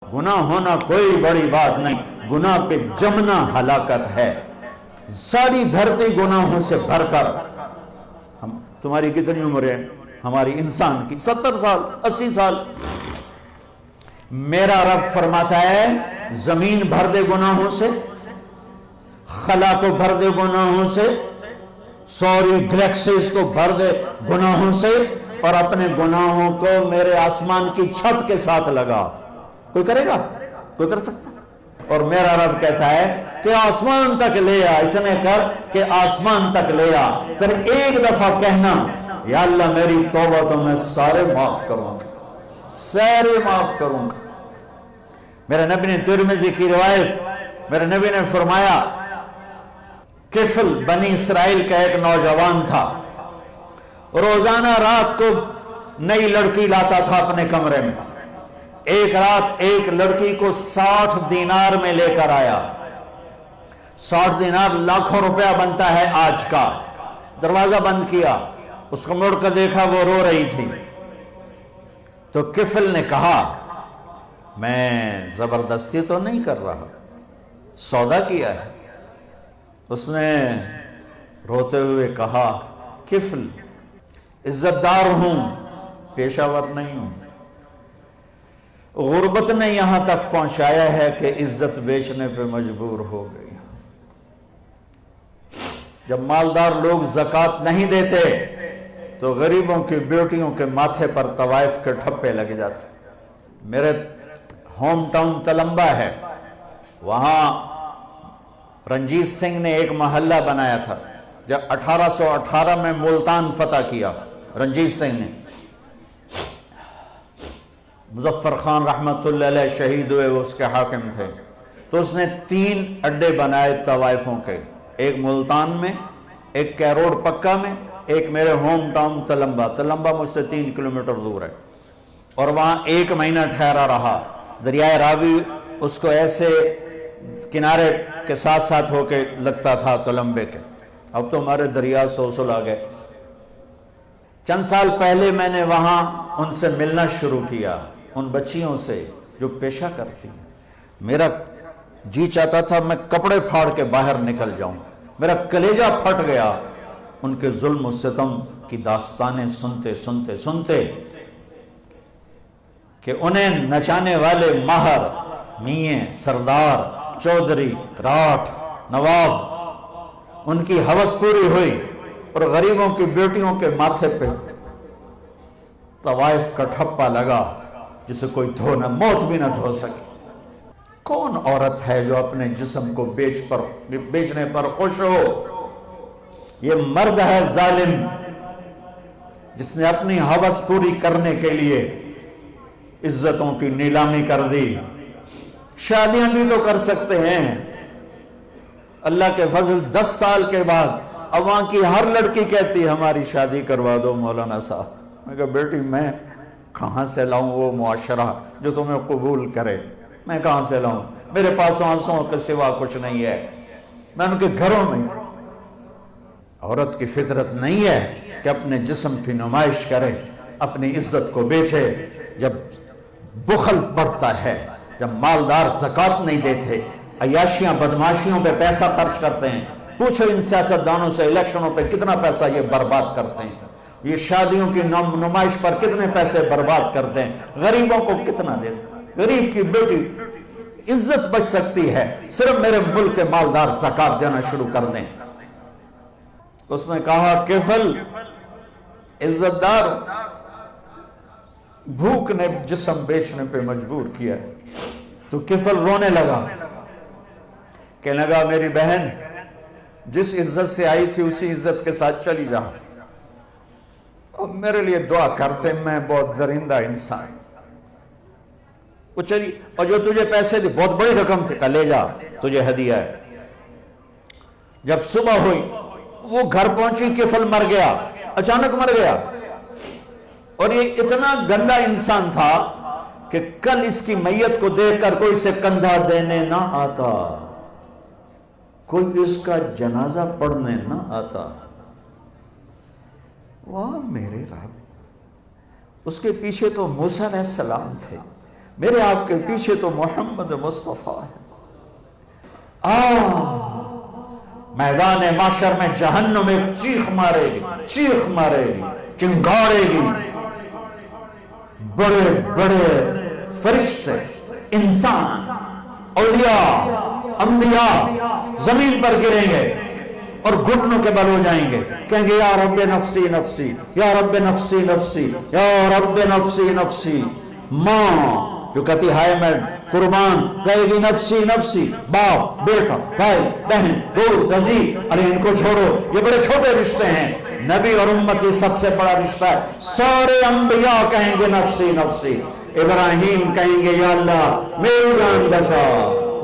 گناہ ہونا کوئی بڑی بات نہیں، گناہ پہ جمنا ہلاکت ہے۔ ساری دھرتی گناہوں سے بھر کر، تمہاری کتنی عمر ہے ہماری انسان کی؟ 70 سال 80 سال۔ میرا رب فرماتا ہے زمین بھر دے گناہوں سے، خلا کو بھر دے گناہوں سے، سوری گلیکسیز کو بھر دے گناہوں سے، اور اپنے گناہوں کو میرے آسمان کی چھت کے ساتھ لگا۔ کوئی کرے گا؟ کوئی کر سکتا؟ اور میرا رب کہتا ہے کہ آسمان تک لے آ، اتنے کر کہ آسمان تک لے آ، پھر ایک دفعہ کہنا یا اللہ میری توبہ تو میں سارے معاف کروں گا، سارے معاف کروں گا۔ میرے نبی نے ترمذی کی روایت، میرے نبی نے فرمایا کفل بنی اسرائیل کا ایک نوجوان تھا، روزانہ رات کو نئی لڑکی لاتا تھا اپنے کمرے میں۔ ایک رات ایک لڑکی کو 60 دینار میں لے کر آیا۔ 60 دینار لاکھوں روپیہ بنتا ہے آج کا۔ دروازہ بند کیا، اس کو مڑ کر دیکھا، وہ رو رہی تھی۔ تو کفل نے کہا میں زبردستی تو نہیں کر رہا، سودا کیا ہے۔ اس نے روتے ہوئے کہا کفل عزت دار ہوں، پیشہ ور نہیں ہوں، غربت نے یہاں تک پہنچایا ہے کہ عزت بیچنے پہ مجبور ہو گئی۔ جب مالدار لوگ زکوٰۃ نہیں دیتے تو غریبوں کی بیٹیوں کے ماتھے پر طوائف کے ٹھپے لگ جاتے۔ میرے ہوم ٹاؤن تلمبا ہے، وہاں رنجیت سنگھ نے ایک محلہ بنایا تھا۔ جب 1818 میں ملتان فتح کیا رنجیت سنگھ نے، مظفر خان رحمت اللہ علیہ شہید ہوئے، وہ اس کے حاکم تھے، تو اس نے 3 اڈے بنائے طوائفوں کے، ایک ملتان میں، ایک کیروڑ پکا میں، ایک میرے ہوم ٹاؤن تلمبا۔ تلمبا مجھ سے 3 کلومیٹر دور ہے، اور وہاں 1 مہینہ ٹھہرا رہا۔ دریائے راوی اس کو ایسے کنارے کے ساتھ ساتھ ہو کے لگتا تھا تلمبے کے۔ اب تو ہمارے دریا سوسل آ گئے۔ چند سال پہلے میں نے وہاں ان سے ملنا شروع کیا، ان بچیوں سے جو پیشہ کرتی ہیں۔ میرا جی چاہتا تھا میں کپڑے پھاڑ کے باہر نکل جاؤں، میرا کلیجہ پھٹ گیا ان کے ظلم و ستم کی داستانیں سنتے سنتے سنتے، کہ انہیں نچانے والے ماہر، میاں، سردار، چودھری، راٹھ، نواب، ان کی ہوس پوری ہوئی، اور غریبوں کی بیٹیوں کے ماتھے پہ طوائف کا ٹھپا لگا جسے کوئی دھو نہ، موت بھی نہ دھو سکے۔ کون عورت ہے جو اپنے جسم کو بیچنے پر خوش ہو؟ یہ مرد ہے ظالم جس نے اپنی ہوس پوری کرنے کے لیے عزتوں کی نیلامی کر دی۔ شادیاں بھی تو کر سکتے ہیں، اللہ کے فضل 10 سال کے بعد اب وہاں کی ہر لڑکی کہتی ہے ہماری شادی کروا دو مولانا صاحب۔ میں کہا بیٹی میں کہاں سے لاؤں وہ معاشرہ جو تمہیں قبول کرے؟ میں کہاں سے لاؤں؟ میرے پاس آنسوں کے سوا کچھ نہیں ہے، میں ان کے گھروں میں۔ عورت کی فطرت نہیں ہے کہ اپنے جسم کی نمائش کرے، اپنی عزت کو بیچے۔ جب بخل بڑھتا ہے، جب مالدار زکوٰۃ نہیں دیتے، عیاشیاں بدماشیوں پہ پیسہ خرچ کرتے ہیں، پوچھو ان سیاستدانوں سے الیکشنوں پہ کتنا پیسہ یہ برباد کرتے ہیں، یہ شادیوں کی نمائش پر کتنے پیسے برباد کرتے ہیں، غریبوں کو کتنا دیتے ہیں۔ غریب کی بیٹی عزت بچ سکتی ہے صرف میرے ملک کے مالدار زکوٰۃ دینا شروع کر دیں۔ اس نے کہا کفل عزت دار، بھوک نے جسم بیچنے پہ مجبور کیا۔ تو کفل رونے لگا، کہنے لگا میری بہن جس عزت سے آئی تھی اسی عزت کے ساتھ چلی جا، اور میرے لیے دعا کرتے، میں بہت درندہ انسان۔ وہ چلی، اور جو تجھے پیسے دی بہت بڑی رقم تھی، کہا لے جا تجھے ہدیہ ہے۔ جب صبح ہوئی وہ گھر پہنچی، کفل مر گیا، اچانک مر گیا، اور یہ اتنا گندا انسان تھا کہ کل اس کی میت کو دیکھ کر کوئی سے کندھا دینے نہ آتا، کوئی اس کا جنازہ پڑھنے نہ آتا۔ واہ میرے رب، اس کے پیچھے تو موسیٰ علیہ السلام تھے، میرے آپ کے پیچھے تو محمد مصطفیٰ ہے۔ میدان معاشر میں جہنم ایک چیخ مارے گی، چنگارے گی، بڑے بڑے فرشتے، انسان، اولیاء، انبیاء زمین پر گریں گے اور گھٹنوں کے بل ہو جائیں گے، کہیں گے یا رب نفسی نفسی، یا رب نفسی نفسی، یا رب نفسی نفسی۔ ماں جو کہتی ہائے میں قربان، کہے گی نفسی نفسی، باپ، بیٹا، بھائی، بہن، دوست، عزیز، ارے ان کو چھوڑو، یہ بڑے چھوٹے رشتے ہیں، نبی اور امتی سب سے بڑا رشتہ ہے۔ سارے انبیاء کہیں گے نفسی نفسی، ابراہیم کہیں گے یا اللہ میری جان بچا،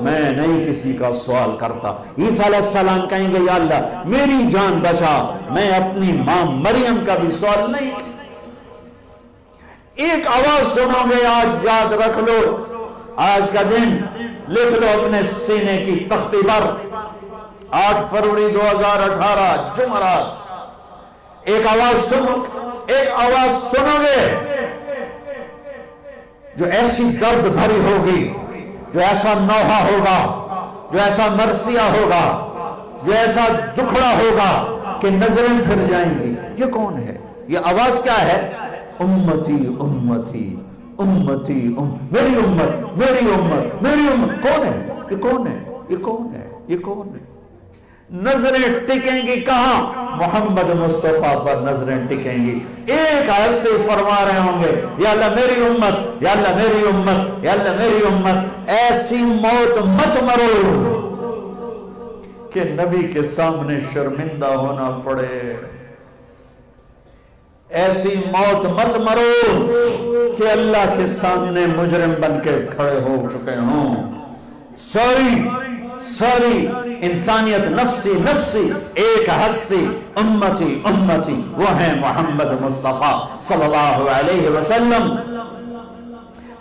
میں نہیں کسی کا سوال کرتا۔ عیسیٰ علیہ السلام کہیں گے یا اللہ میری جان بچا، میں اپنی ماں مریم کا بھی سوال نہیں کرتا۔ ایک آواز سنو گے، آج یاد رکھ لو، آج کا دن لکھ لو اپنے سینے کی تختی پر، 8 فروری 2018 جمعرات۔ ایک آواز سنو گے جو ایسی درد بھری ہوگی، جو ایسا نوحہ ہوگا، جو ایسا مرثیہ ہوگا، جو ایسا دکھڑا ہوگا کہ نظریں پھر جائیں گی۔ یہ کون ہے؟ یہ آواز کیا ہے؟ امتی امتی امتی میری امت میری امت میری امت۔ کون ہے یہ؟ کون ہے یہ؟ کون ہے یہ؟ کون ہے؟ نظریں ٹکیں گی کہاں؟ محمد مصطفیٰ پر نظریں ٹکیں گی۔ ایک آیت سے فرما رہے ہوں گے یا اللہ میری امت، یا اللہ میری امت، یا اللہ میری امت۔ ایسی موت مت مرو کہ نبی کے سامنے شرمندہ ہونا پڑے، ایسی موت مت مرو کہ اللہ کے سامنے مجرم بن کے کھڑے ہو چکے ہوں۔ ساری انسانیت نفسی نفسی، ایک ہستی امتی امتی، وہ ہے محمد مصطفیٰ صلی اللہ علیہ وسلم۔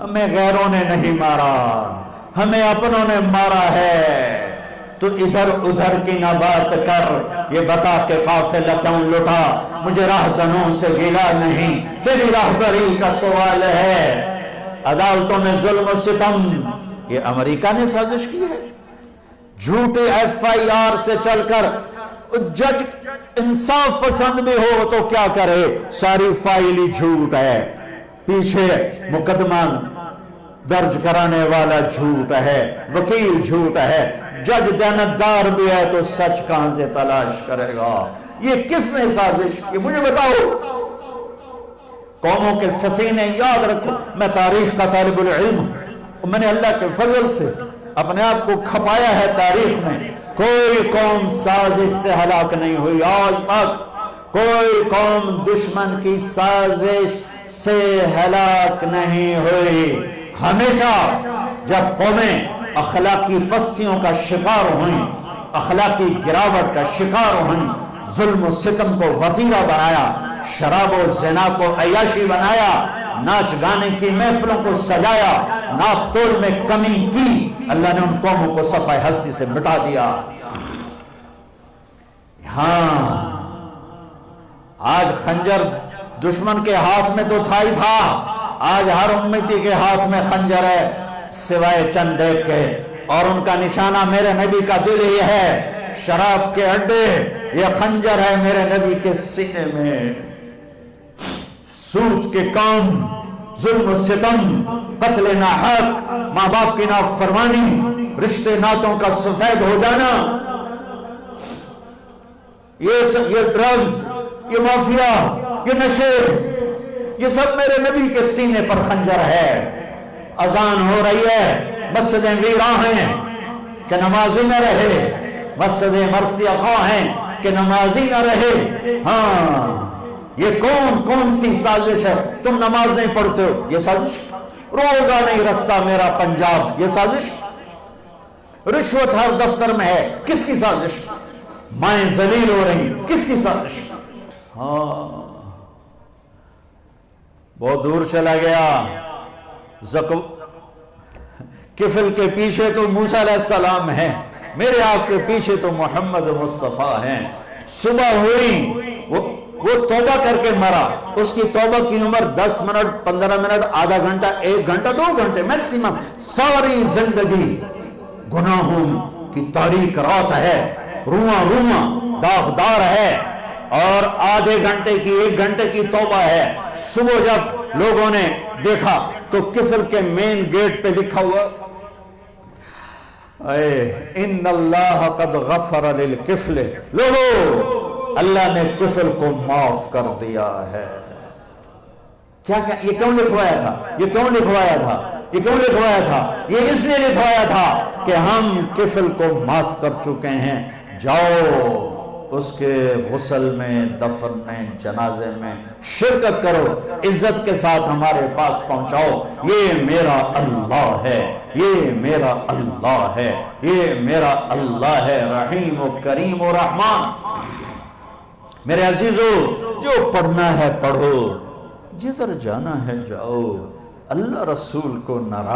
ہمیں غیروں نے نہیں مارا، ہمیں اپنوں نے مارا ہے۔ تو ادھر ادھر کی نہ بات کر، یہ بتا کہ قافلہ کیوں لٹا، مجھے راہزنوں سے گلا نہیں، تیری راہبری کا سوال ہے۔ عدالتوں میں ظلم و ستم، یہ امریکہ نے سازش کی ہے۔ جھوٹے FIR سے چل کر جج انصاف پسند بھی ہو تو کیا کرے، ساری فائل ہی جھوٹ ہے، پیچھے مقدمہ درج کرانے والا جھوٹ ہے، وکیل جھوٹ ہے، جج دیانتدار بھی ہے تو سچ کہاں سے تلاش کرے گا؟ یہ کس نے سازش کی؟ مجھے بتاؤ۔ قوموں کے سفینے یاد رکھو، میں تاریخ کا طالب العلم ہوں، میں نے اللہ کے فضل سے اپنے آپ کو کھپایا ہے تاریخ میں، کوئی قوم سازش سے ہلاک نہیں ہوئی آج تک، کوئی قوم دشمن کی سازش سے ہلاک نہیں ہوئی۔ ہمیشہ جب قومیں اخلاقی پستیوں کا شکار ہوئیں، اخلاقی گراوٹ کا شکار ہوئیں، ظلم و ستم کو وتیرہ بنایا، شراب و زنا کو عیاشی بنایا، ناچ گانے کی محفلوں کو سجایا، ناپ تول میں کمی کی، اللہ نے ان قوموں کو صفحہ ہستی سے مٹا دیا۔ ہاں آج خنجر دشمن کے ہاتھ میں تو تھا ہی تھا، آج ہر امتی کے ہاتھ میں خنجر ہے سوائے چند ایک کے، اور ان کا نشانہ میرے نبی کا دل ہی ہے۔ شراب کے اڈے، یہ خنجر ہے میرے نبی کے سینے میں۔ سود کے کام، ظلم و ستم، قتل ناحق، ماں باپ کی نافرمانی، رشتے ناتوں کا سفید ہو جانا، یہ ڈرگز، یہ مافیا، یہ نشے، یہ سب میرے نبی کے سینے پر خنجر ہے۔ اذان ہو رہی ہے، مسجدیں ویراں ہیں کہ نمازی نہ رہے، مسجدیں مرثیہ خواہ ہیں کہ نمازی نہ رہے۔ ہاں یہ کون سی سازش ہے؟ تم نماز نہیں پڑھتے ہو، یہ سازش۔ روزہ نہیں رکھتا میرا پنجاب، یہ سازش۔ رشوت ہر دفتر میں ہے، کس کی سازش؟ مائیں ذلیل ہو رہی، کس کی سازش؟ ہاں بہت دور چلا گیا۔ کفل کے پیچھے تو موسیٰ علیہ السلام ہیں، میرے آپ کے پیچھے تو محمد مصطفیٰ ہیں۔ صبح ہوئی، وہ توبہ کر کے مرا، اس کی توبہ کی عمر 10 منٹ 15 منٹ آدھا گھنٹہ 1 گھنٹہ 2 گھنٹے میکسیمم، ساری زندگی گناہوں کی تاریک رات ہے، رواں رواں داغدار ہے، اور آدھے گھنٹے کی 1 گھنٹے کی توبہ ہے۔ صبح جب لوگوں نے دیکھا تو کفل کے مین گیٹ پہ لکھا ہوا ان اللہ قد غفر للکفل، لوگو اللہ نے کفل کو معاف کر دیا ہے۔ کیا یہ کیوں لکھوایا تھا؟ یہ کیوں لکھوایا تھا؟ یہ کیوں لکھوایا تھا؟ یہ اس لیے لکھوایا تھا کہ ہم کفل کو معاف کر چکے ہیں، جاؤ اس کے غسل میں، دفن میں، جنازے میں شرکت کرو، عزت کے ساتھ ہمارے پاس پہنچاؤ، یہ میرا اللہ ہے، یہ میرا اللہ ہے، یہ میرا اللہ ہے، رحیم و کریم و رحمان۔ میرے عزیزو، جو پڑھنا ہے پڑھو، جدھر جانا ہے جاؤ، اللہ رسول کو ناراض